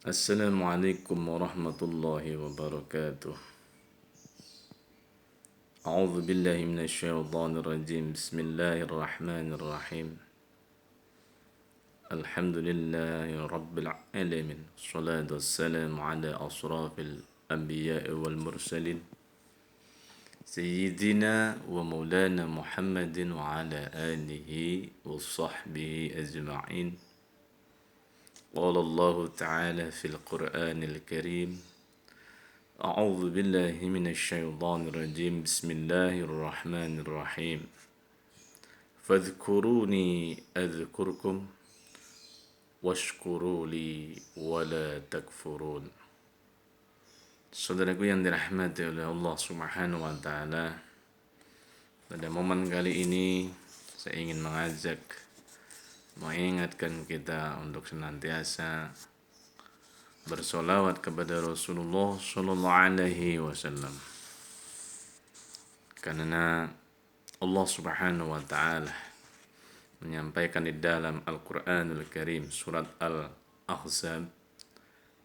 Assalamualaikum warahmatullahi wabarakatuh. A'udzu billahi minasyaitonir rajim. Bismillahirrahmanirrahim. Alhamdulillahi rabbil alamin. Wassalatu wassalamu ala asrafil anbiya'i wal mursalin. Sayyidina wa maulana Muhammadin wa ala alihi wa sahbihi ajma'in. قال الله تعالى في القرآن الكريم أعوذ بالله من الشيطان الرجيم بسم الله الرحمن الرحيم فاذكروني أذكركم واشكروا لي ولا تكفرون. Saudaraku yang dirahmati oleh Allah Subhanahu wa taala, pada momen kali ini saya ingin mengingatkan kita untuk senantiasa bersolawat kepada Rasulullah Sallallahu Alaihi Wasallam, karena Allah Subhanahu Wa Taala menyampaikan di dalam Al-Quranul Karim surat Al-Ahzab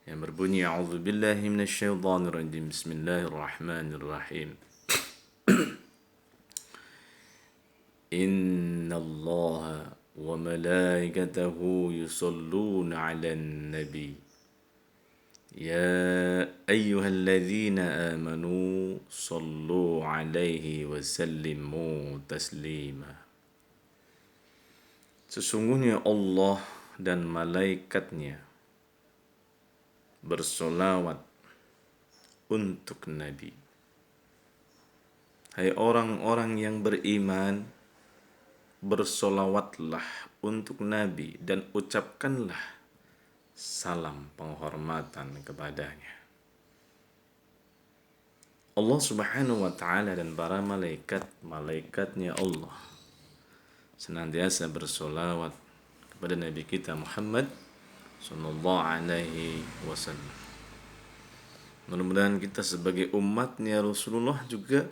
yang berbunyi A'udzu billahi minasyaitonir rajim Bismillahirrahmanirrahim. Innallaha wa malaikatahu yusalluna 'alan nabi ya ayyuhalladzina amanu sallu 'alaihi wa sallimu taslima. Sesungguhnya Allah dan malaikatnya bersolawat untuk Nabi. Hai orang-orang yang beriman, bersolawatlah untuk Nabi dan ucapkanlah salam penghormatan kepadanya. Allah Subhanahu wa taala dan para malaikatnya Allah senantiasa bersolawat kepada Nabi kita Muhammad sallallahu alaihi wasallam. Mudah-mudahan kita sebagai umatnya Rasulullah juga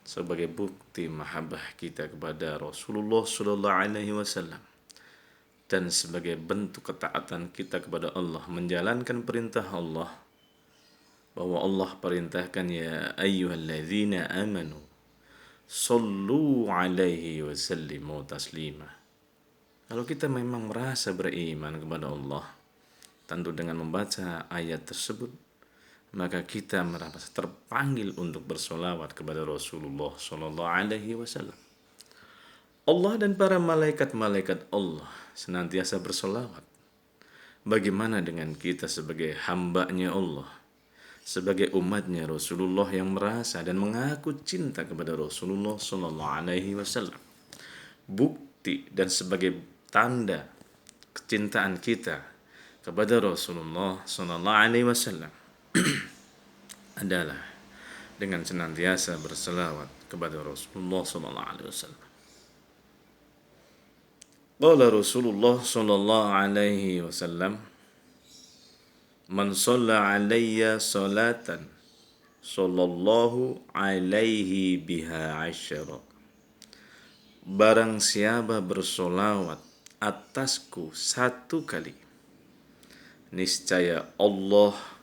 sebagai bukti mahabbah kita kepada Rasulullah sallallahu alaihi wasallam dan sebagai bentuk ketaatan kita kepada Allah, menjalankan perintah Allah, bahwa Allah perintahkan ya ayyuhalladzina amanu sallu alaihi wa sallimu taslima. Kalau kita memang merasa beriman kepada Allah, tentu dengan membaca ayat tersebut, maka kita merasa terpanggil untuk bersolawat kepada Rasulullah Sallallahu Alaihi Wasallam. Allah dan para malaikat-malaikat Allah senantiasa bersolawat. Bagaimana dengan kita sebagai hambanya Allah, sebagai umatnya Rasulullah yang merasa dan mengaku cinta kepada Rasulullah Sallallahu Alaihi Wasallam? Bukti dan sebagai tanda kecintaan kita kepada Rasulullah Sallallahu Alaihi Wasallam adalah dengan senantiasa berselawat kepada Rasulullah sallallahu alaihi wasallam. Qala Rasulullah sallallahu alaihi wasallam, "Man shalla alayya salatan sallallahu alaihi biha asyara." Barang siapa bersolawat atasku satu kali, niscaya Allah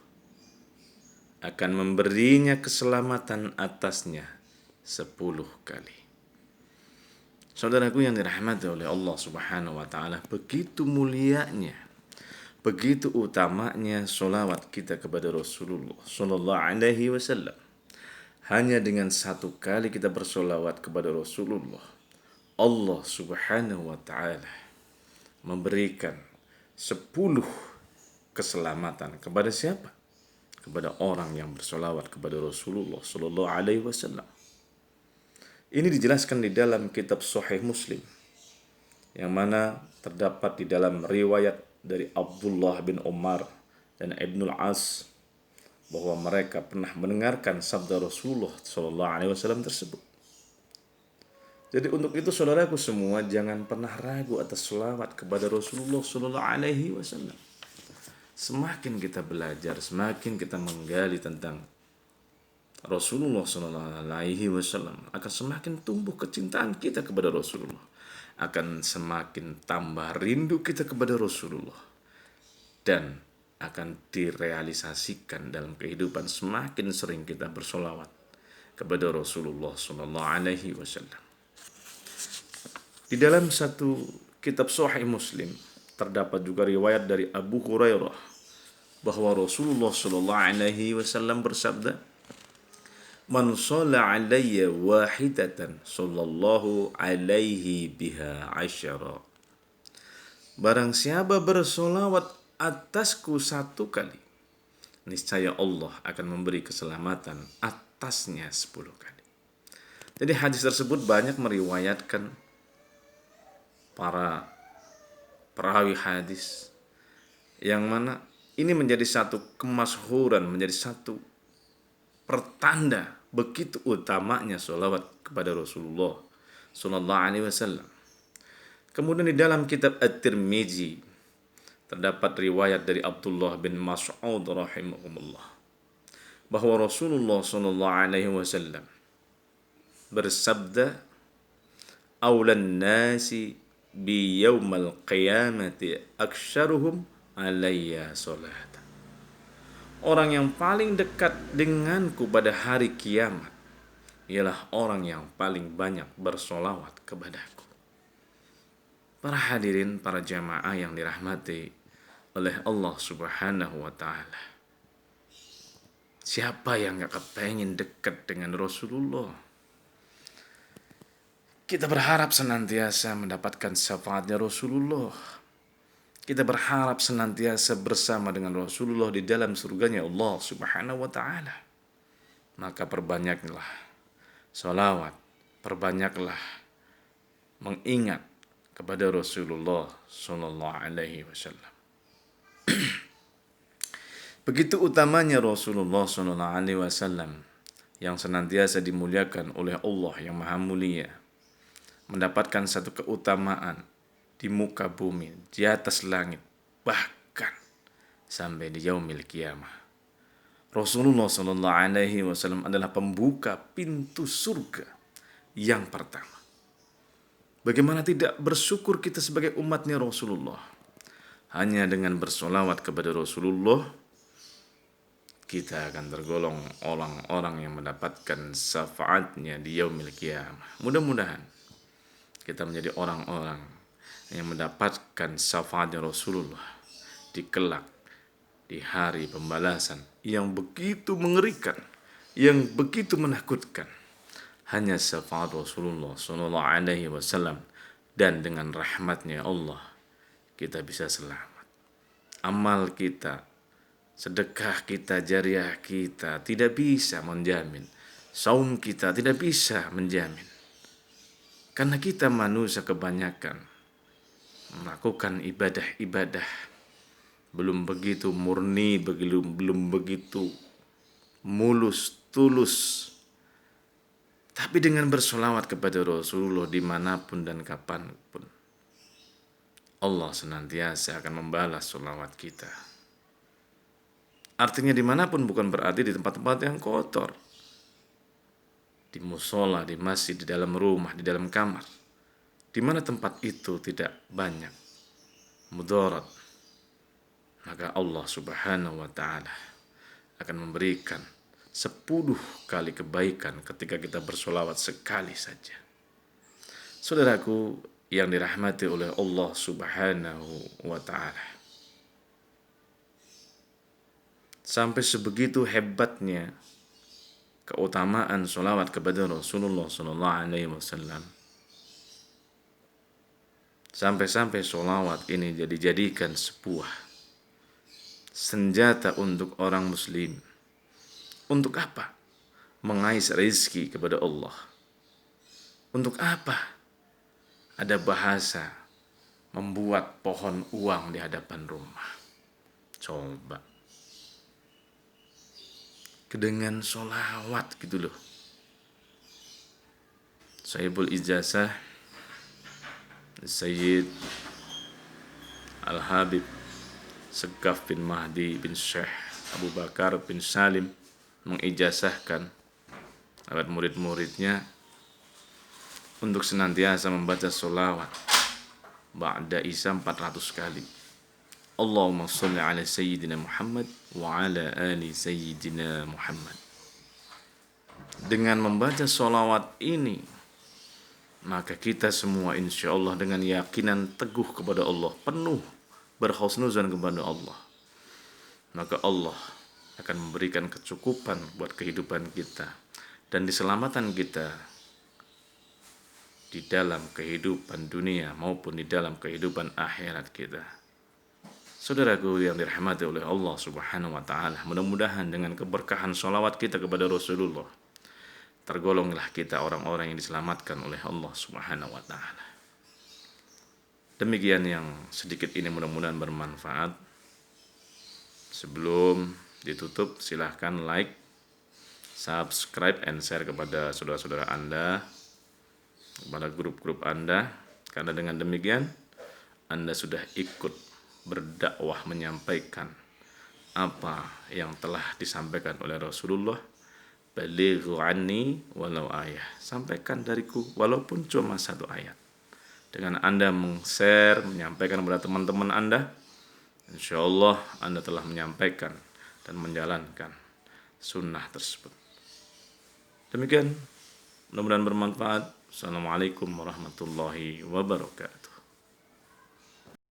akan memberinya keselamatan atasnya 10 kali. Saudaraku yang dirahmati oleh Allah Subhanahu wa taala, begitu mulianya, begitu utamanya solawat kita kepada Rasulullah sallallahu alaihi wasallam. Hanya dengan satu kali kita bersolawat kepada Rasulullah, Allah Subhanahu wa taala memberikan 10 keselamatan kepada siapa? Kepada orang yang bersolawat kepada Rasulullah Sallallahu Alaihi Wasallam. Ini dijelaskan di dalam kitab Sahih Muslim, yang mana terdapat di dalam riwayat dari Abdullah bin Umar dan Ibnul As, bahwa mereka pernah mendengarkan sabda Rasulullah Sallallahu Alaihi Wasallam tersebut. Jadi untuk itu saudaraku semua, jangan pernah ragu atas selawat kepada Rasulullah Sallallahu Alaihi Wasallam. Semakin kita belajar, semakin kita menggali tentang Rasulullah Sallallahu Alaihi Wasallam, akan semakin tumbuh kecintaan kita kepada Rasulullah, akan semakin tambah rindu kita kepada Rasulullah, dan akan direalisasikan dalam kehidupan semakin sering kita bersolawat kepada Rasulullah Sallallahu Alaihi Wasallam. Di dalam satu kitab Sahih Muslim terdapat juga riwayat dari Abu Hurairah bahwa Rasulullah Sallallahu Alaihi Wasallam bersabda, "Man shalla alayya wahidatan sallallahu alaihi biha asyara." Barang siapa bersolawat atasku satu kali, niscaya Allah akan memberi keselamatan atasnya 10 kali. Jadi hadis tersebut banyak meriwayatkan para perawi hadis, yang mana ini menjadi satu kemasyhuran, menjadi satu pertanda begitu utamanya sholawat kepada Rasulullah Sallallahu Alaihi Wasallam. Kemudian di dalam kitab At-Tirmizi terdapat riwayat dari Abdullah bin Mas'ud rahimahumullah bahwa Rasulullah Sallallahu Alaihi Wasallam bersabda, "Aulan nasi bi yaumal qiyamati aksyaruhum alayya salat." Orang yang paling dekat denganku pada hari kiamat ialah orang yang paling banyak bersolawat kepadaku. Para hadirin, para jamaah yang dirahmati oleh Allah Subhanahu wa Ta'ala, siapa yang gak kepengen dekat dengan Rasulullah? Kita berharap senantiasa mendapatkan syafaatnya Rasulullah. Kita berharap senantiasa bersama dengan Rasulullah di dalam surganya Allah Subhanahu wa Ta'ala. Maka perbanyaklah sholawat, perbanyaklah mengingat kepada Rasulullah Sallallahu Alaihi Wasallam. Begitu utamanya Rasulullah Sallallahu Alaihi Wasallam yang senantiasa dimuliakan oleh Allah yang Maha Mulia, mendapatkan satu keutamaan di muka bumi, di atas langit, bahkan sampai di yaumil qiyamah. Rasulullah Sallallahu Alaihi Wasallam adalah pembuka pintu surga yang pertama. Bagaimana tidak bersyukur kita sebagai umatnya Rasulullah? Hanya dengan bersolawat kepada Rasulullah, kita akan tergolong orang-orang yang mendapatkan syafaatnya di yaumil qiyamah. Mudah-mudahan kita menjadi orang-orang yang mendapatkan syafaatnya Rasulullah di kelak, di hari pembalasan yang begitu mengerikan, yang begitu menakutkan. Hanya syafaat Rasulullah Sallallahu Alaihi Wasallam, dan dengan rahmatnya Allah kita bisa selamat. Amal kita, sedekah kita, jariah kita tidak bisa menjamin. Saum kita tidak bisa menjamin. Karena kita manusia kebanyakan melakukan ibadah-ibadah belum begitu murni, belum begitu mulus, tulus. Tapi dengan bersolawat kepada Rasulullah dimanapun dan kapanpun, Allah senantiasa akan membalas solawat kita. Artinya dimanapun bukan berarti di tempat-tempat yang kotor. Di musola, di masjid, di dalam rumah, di dalam kamar. Di mana tempat itu tidak banyak mudarat, maka Allah Subhanahu wa Ta'ala akan memberikan 10 kali kebaikan ketika kita bersolawat sekali saja. Saudaraku yang dirahmati oleh Allah Subhanahu wa Ta'ala, sampai sebegitu hebatnya keutamaan solawat kepada Rasulullah Sallallahu Alaihi Wasallam, sampai-sampai solawat ini dijadikan sebuah senjata untuk orang muslim. Untuk apa? Mengais rezeki kepada Allah. Untuk apa? Ada bahasa membuat pohon uang di hadapan rumah. Coba. Dengan solawat gitu loh. Sahibul Ijazah Sayyid Al-Habib Segaf bin Mahdi bin Syekh Abu Bakar bin Salim mengijazahkan kepada murid-muridnya untuk senantiasa membaca sholawat ba'da Isya 400 kali. Allahumma salli ala Sayyidina Muhammad wa ala ali Sayyidina Muhammad. Dengan membaca sholawat ini, maka kita semua insya Allah dengan yakinan teguh kepada Allah, penuh berhusnuzan kepada Allah, maka Allah akan memberikan kecukupan buat kehidupan kita dan keselamatan kita di dalam kehidupan dunia maupun di dalam kehidupan akhirat kita. Saudaraku yang dirahmati oleh Allah Subhanahu wa taala, mudah-mudahan dengan keberkahan sholawat kita kepada Rasulullah, tergolonglah kita orang-orang yang diselamatkan oleh Allah Subhanahu wa taala. Demikian yang sedikit ini mudah-mudahan bermanfaat. Sebelum ditutup, silahkan like, subscribe, and share kepada saudara-saudara Anda, kepada grup-grup Anda, karena dengan demikian Anda sudah ikut berdakwah menyampaikan apa yang telah disampaikan oleh Rasulullah. Balighu anni walau ayah, sampaikan dariku walaupun cuma satu ayat. Dengan Anda share, menyampaikan kepada teman-teman Anda, insya Allah Anda telah menyampaikan dan menjalankan sunnah tersebut. Demikian, mudah-mudahan bermanfaat. Assalamualaikum warahmatullahi wabarakatuh.